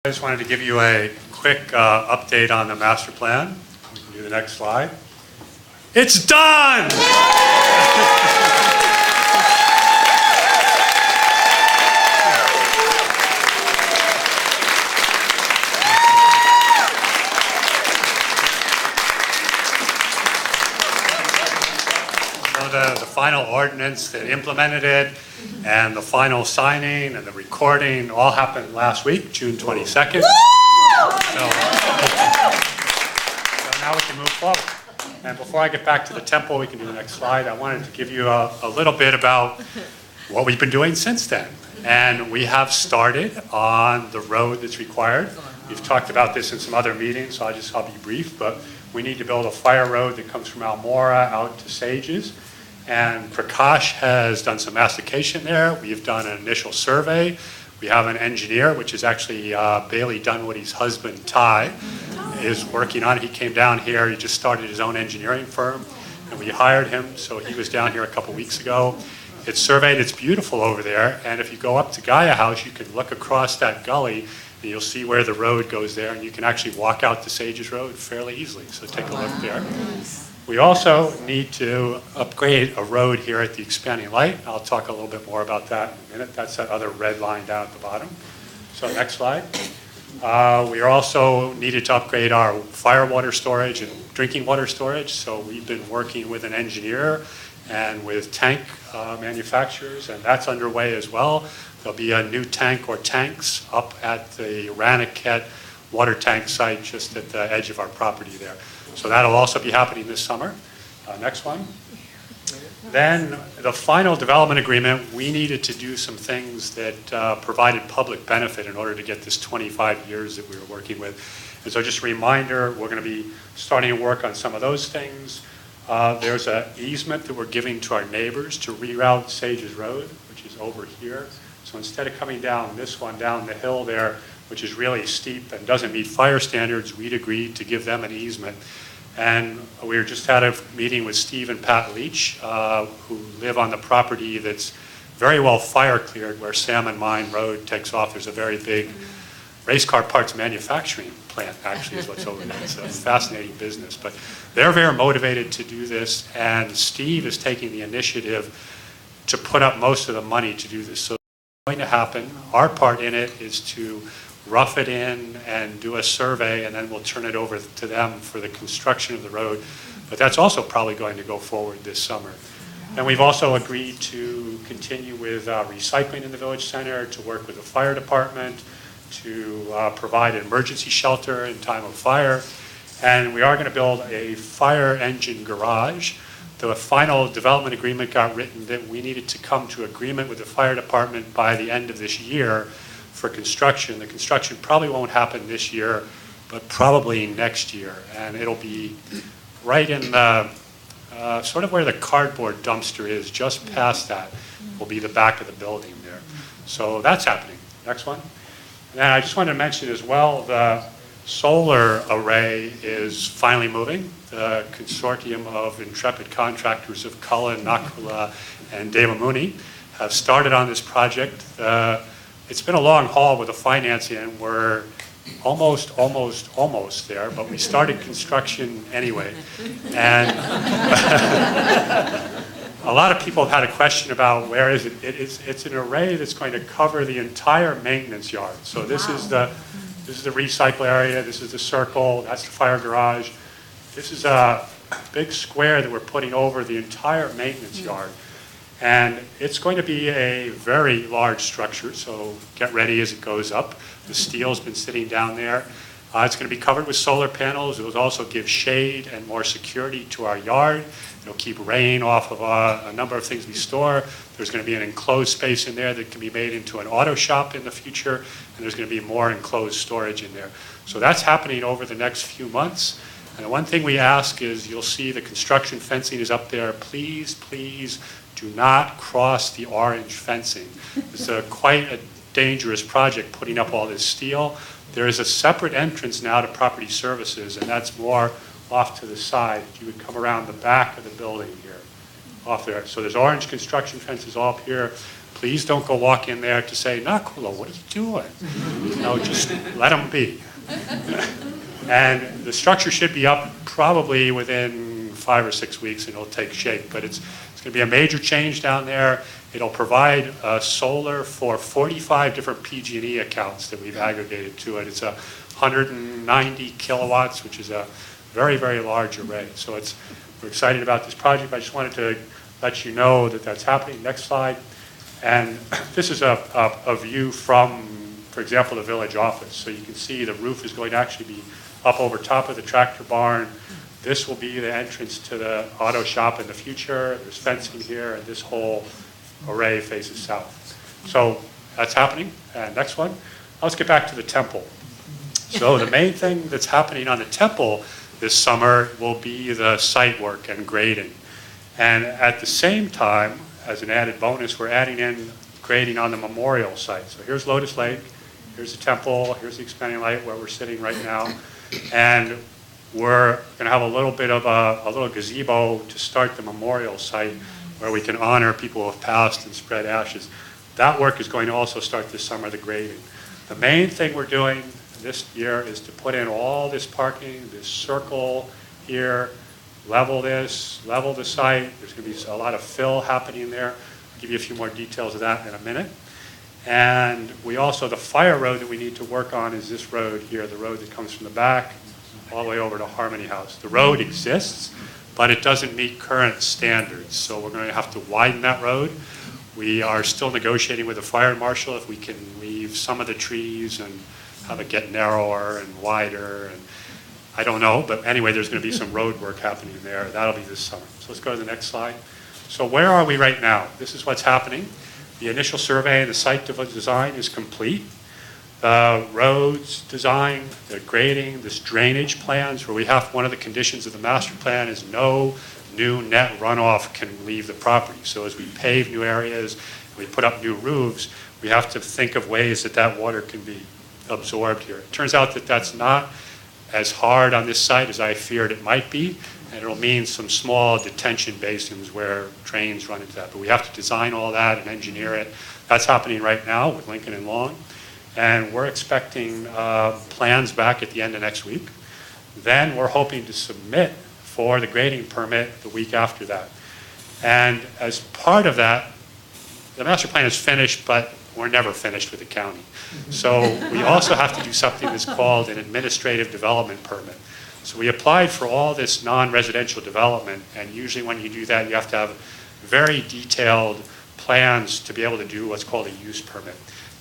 I just wanted to give you a quick update on the master plan. We can do the next slide. It's done! The final ordinance that implemented it and the final signing and the recording all happened last week, June 22nd. So now we can move forward. And before I get back to the temple, we can do the next slide. I wanted to give you a little bit about what we've been doing since then. And we have started on the road that's required. We've talked about this in some other meetings, so I'll be brief, but we need to build a fire road that comes from Almora out to Sages. And Prakash has done some mastication there. We've done an initial survey. We have an engineer, which is actually Bailey Dunwoody's husband, Ty, is working on it. He came down here. He just started his own engineering firm, and we hired him. So he was down here a couple weeks ago. It's surveyed. It's beautiful over there. And if you go up to Gaia House, you can look across that gully, and you'll see where the road goes there. And you can actually walk out to Sages Road fairly easily. So take a look there. We also need to upgrade a road here at the Expanding Light. I'll talk a little bit more about that in a minute. That's that other red line down at the bottom. So next slide. We are also needed to upgrade our fire water storage and drinking water storage. So we've been working with an engineer and with tank manufacturers, and that's underway as well. There'll be a new tank or tanks up at the Raniket water tank site just at the edge of our property there. So that'll also be happening this summer. Next one. Then the final development agreement, we needed to do some things that provided public benefit in order to get this 25 years that we were working with. And so just a reminder, we're going to be starting to work on some of those things. There's an easement that we're giving to our neighbors to reroute Sages Road, which is over here. So instead of coming down this one, down the hill there, which is really steep and doesn't meet fire standards, we'd agreed to give them an easement. And we just had a meeting with Steve and Pat Leach, who live on the property that's very well fire cleared where Salmon Mine Road takes off. There's a very big race car parts manufacturing plant, actually, is what's over there. It's a fascinating business. But they're very motivated to do this, and Steve is taking the initiative to put up most of the money to do this. So what's going to happen, our part in it is to rough it in and do a survey, and then we'll turn it over to them for the construction of the road. But that's also probably going to go forward this summer. And we've also agreed to continue with recycling in the village center, to work with the fire department, to provide an emergency shelter in time of fire. And we are going to build a fire engine garage. The final development agreement got written that we needed to come to agreement with the fire department by the end of this year for construction. The construction probably won't happen this year, but probably next year. And it'll be right in the, sort of where the cardboard dumpster is, just past that will be the back of the building there. So that's happening. Next one. And I just wanted to mention as well, the solar array is finally moving. The consortium of intrepid contractors of Cullen, Nakula, and Devamuni have started on this project. It's been a long haul with the financing, and we're almost there, but we started construction anyway. And a lot of people have had a question about where is it. It's an array that's going to cover the entire maintenance yard. So this is the recycle area, this is the circle, that's the fire garage. This is a big square that we're putting over the entire maintenance yard. And it's going to be a very large structure, so get ready as it goes up. The steel's been sitting down there. It's going to be covered with solar panels. It will also give shade and more security to our yard. It'll keep rain off of a number of things we store. There's going to be an enclosed space in there that can be made into an auto shop in the future, and there's going to be more enclosed storage in there. So that's happening over the next few months. And the one thing we ask is, you'll see the construction fencing is up there. Please, please, do not cross the orange fencing. It's quite a dangerous project putting up all this steel. There is a separate entrance now to property services, and that's more off to the side. You would come around the back of the building here, off there. So there's orange construction fences all up here. please don't go walk in there to say, Nakula, what are you doing? Just let them be. And the structure should be up probably within 5 or 6 weeks, and it'll take shape. But it's going to be a major change down there. It'll provide solar for 45 different PG&E accounts that we've aggregated to it. It's 190 kilowatts, which is a very, very large array. So we're excited about this project. I just wanted to let you know that that's happening. Next slide. And this is a view from, for example, the village office. So you can see the roof is going to actually be up over top of the tractor barn. This will be the entrance to the auto shop in the future. There's fencing here, and this whole array faces south. So that's happening. And next one. Let's get back to the temple. So the main thing that's happening on the temple this summer will be the site work and grading. And at the same time, as an added bonus, we're adding in grading on the memorial site. So here's Lotus Lake, here's the temple, here's the expanding light where we're sitting right now. And we're going to have a little bit of a little gazebo to start the memorial site where we can honor people who have passed and spread ashes. That work is going to also start this summer, the grading. The main thing we're doing this year is to put in all this parking, this circle here, level this, level the site. There's going to be a lot of fill happening there. I'll give you a few more details of that in a minute. And we also, the fire road that we need to work on is this road here, the road that comes from the back all the way over to Harmony House. The road exists, but it doesn't meet current standards. So we're going to have to widen that road. We are still negotiating with the fire marshal if we can leave some of the trees and have it get narrower and wider. And I don't know, but anyway, there's going to be some road work happening there. That'll be this summer. So let's go to the next slide. So where are we right now? This is what's happening. The initial survey and the site design is complete. The roads design, the grading, this drainage plans, where we have one of the conditions of the master plan is no new net runoff can leave the property. So as we pave new areas, we put up new roofs, we have to think of ways that that water can be absorbed here. It turns out that that's not as hard on this site as I feared it might be, and it'll mean some small detention basins where trains run into that. But we have to design all that and engineer it. That's happening right now with Lincoln and Long. And we're expecting plans back at the end of next week. Then we're hoping to submit for the grading permit the week after that. And as part of that, the master plan is finished, but we're never finished with the county. So we also have to do something that's called an administrative development permit. So we applied for all this non-residential development, and usually when you do that, you have to have very detailed plans to be able to do what's called a use permit.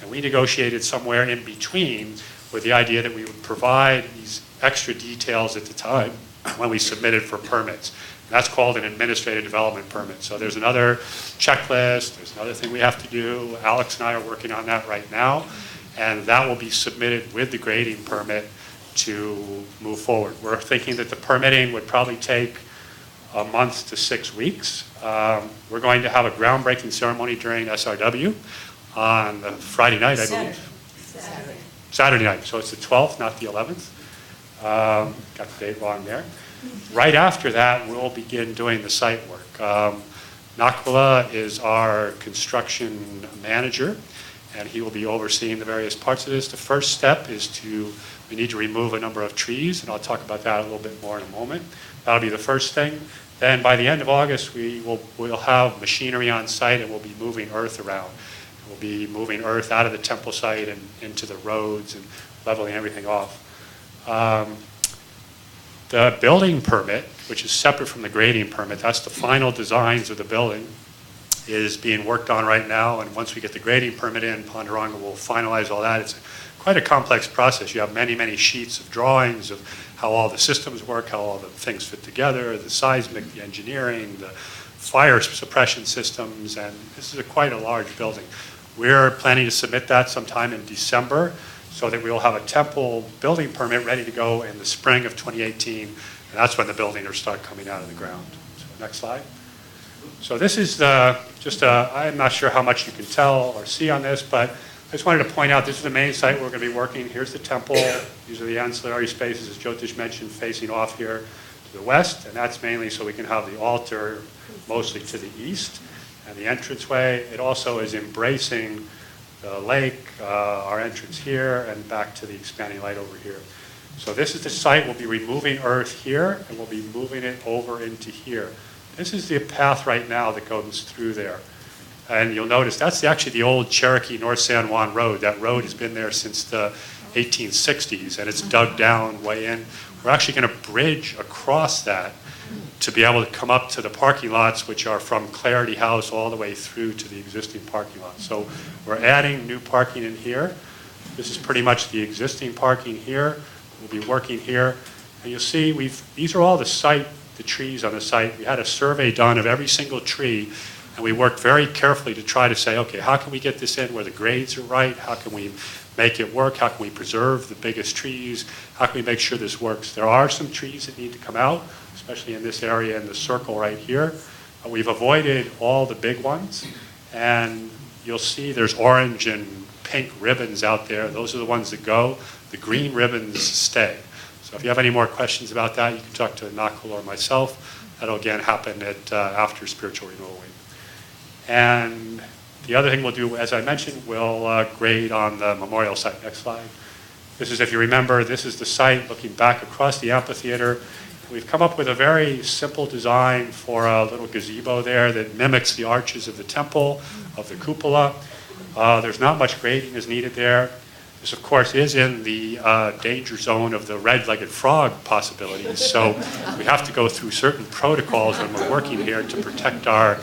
And we negotiated somewhere in between with the idea that we would provide these extra details at the time when we submitted for permits. And that's called an administrative development permit. So there's another checklist, there's another thing we have to do. Alex and I are working on that right now, and that will be submitted with the grading permit to move forward. We're thinking that the permitting would probably take a month to 6 weeks. We're going to have a groundbreaking ceremony during SRW on the Friday night, I believe. Saturday night. So it's the 12th, not the 11th. Got the date wrong there. Right after that, we'll begin doing the site work. Nakula is our construction manager, and he will be overseeing the various parts of this. The first step is we need to remove a number of trees, and I'll talk about that a little bit more in a moment. That'll be the first thing. Then by the end of August, we'll have machinery on site, and we'll be moving earth around. We'll be moving earth out of the temple site and into the roads and leveling everything off. The building permit, which is separate from the grading permit, that's the final designs of the building, is being worked on right now. And once we get the grading permit in, Ponderanga will finalize all that. It's quite a complex process. You have many, many sheets of drawings of how all the systems work, how all the things fit together, the seismic, the engineering, the fire suppression systems, and this is quite a large building. We're planning to submit that sometime in December so that we will have a temple building permit ready to go in the spring of 2018, and that's when the building will start coming out of the ground. So next slide. So this is I'm not sure how much you can tell or see on this, but I just wanted to point out this is the main site we're going to be working. Here's the temple. These are the ancillary spaces, as Jyotish mentioned, facing off here to the west, and that's mainly so we can have the altar mostly to the east. and the entranceway. It also is embracing the lake, our entrance here, and back to the expanding light over here. So this is the site. We'll be removing earth here, and we'll be moving it over into here. This is the path right now that goes through there. And you'll notice that's actually the old Cherokee North San Juan Road. That road has been there since the 1860s, and it's dug down way in. We're actually going to bridge across that to be able to come up to the parking lots, which are from Clarity House all the way through to the existing parking lot. So we're adding new parking in here. This is pretty much the existing parking here. We'll be working here. And you'll see these are all the trees on the site. We had a survey done of every single tree, and we worked very carefully to try to say, okay, how can we get this in where the grades are right? How can we make it work? How can we preserve the biggest trees? How can we make sure this works? There are some trees that need to come out, especially in this area in the circle right here. We've avoided all the big ones, and you'll see there's orange and pink ribbons out there. Those are the ones that go. The green ribbons stay. So if you have any more questions about that, you can talk to Nakul or myself. That'll again happen after Spiritual Renewal Week. And the other thing we'll do, as I mentioned, we'll grade on the memorial site. Next slide. This is, if you remember, this is the site looking back across the amphitheater. We've come up with a very simple design for a little gazebo there that mimics the arches of the temple, of the cupola. There's not much grading is needed there. This, of course, is in the danger zone of the red-legged frog possibilities. So we have to go through certain protocols when we're working here to protect our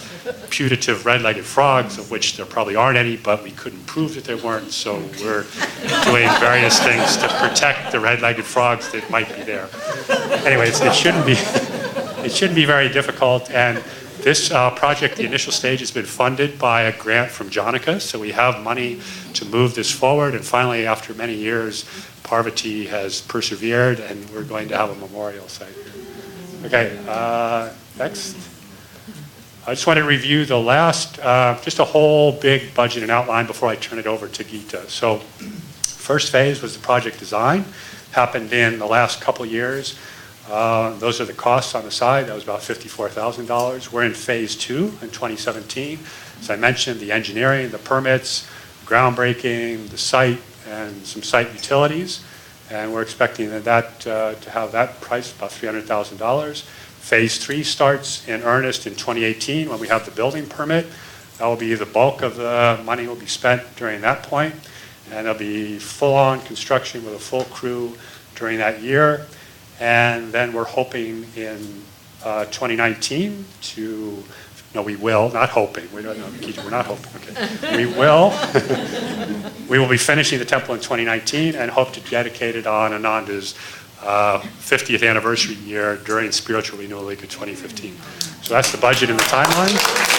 putative red-legged frogs, of which there probably aren't any, but we couldn't prove that there weren't. So we're doing various things to protect the red-legged frogs that might be there. Anyways, it shouldn't be very difficult. And this project, the initial stage, has been funded by a grant from Jonica, so we have money to move this forward. And finally, after many years, Parvati has persevered, and we're going to have a memorial site here. Okay, next. I just want to review the last, just a whole big budget and outline before I turn it over to Geeta. So first phase was the project design, happened in the last couple years. Those are the costs on the side. That was about $54,000. We're in phase 2 in 2017. As I mentioned, the engineering, the permits, groundbreaking, the site, and some site utilities. And we're expecting that to have that price about $300,000. Phase 3 starts in earnest in 2018 when we have the building permit. That will be the bulk of the money will be spent during that point. And there'll be full-on construction with a full crew during that year. And then we're hoping in 2019 to, no, we will, not hoping, we're not hoping, okay. We will be finishing the temple in 2019 and hope to dedicate it on Ananda's 50th anniversary year during Spiritual Renewal Week of 2015. So that's the budget and the timeline.